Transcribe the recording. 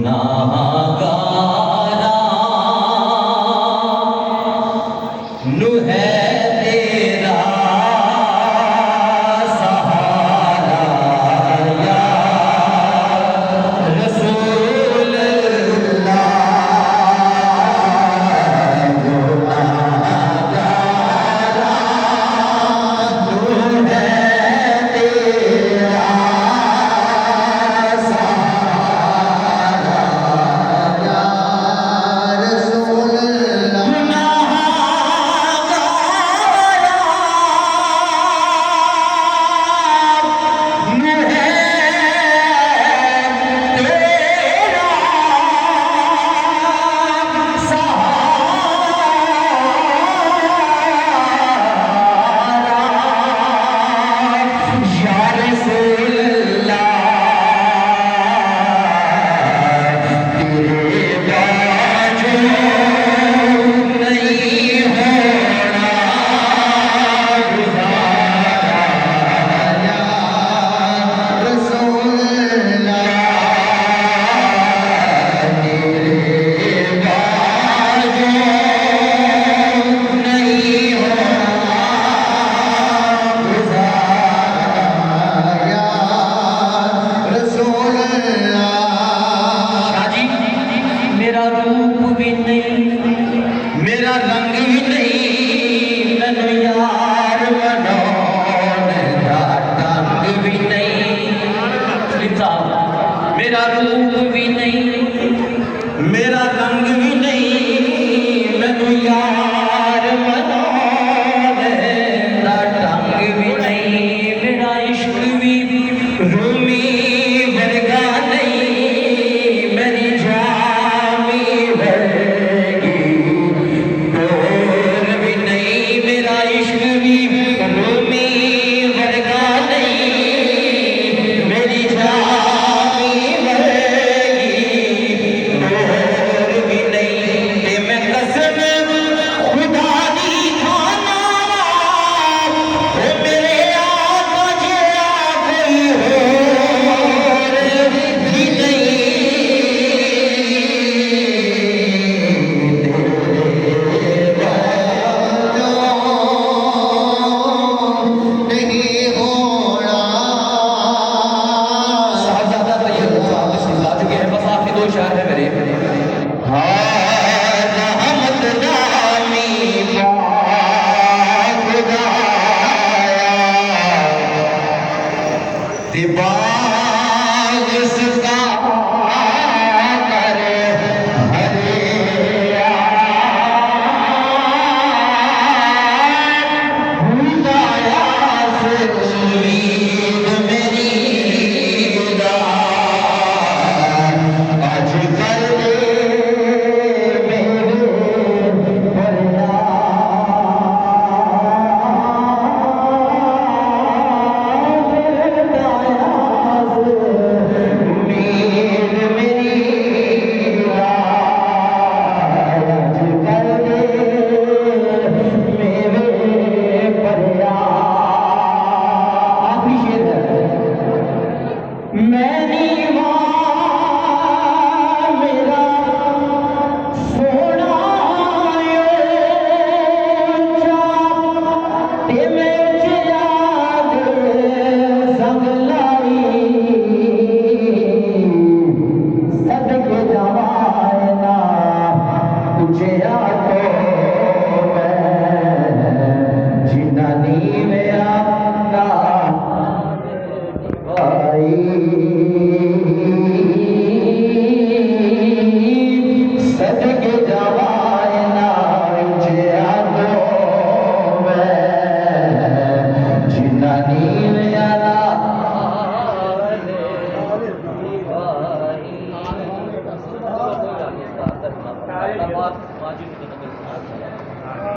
गुनाहगारा नू है तेरा सहारा या रसूल अल्लाह। गुनाहगारा नू है तेरा मेरा रूप भी नहीं, मेरा रंग भी नहीं, मैनू यार बनाने दा ढंग भी नहीं। मेरा रूप भी नहीं, मेरा रंग भी नहीं, मैनू यार बनाने दा ढंग भी नहीं। मेरा इश्क भी रूमी वर्गा नहीं, मेरी मैं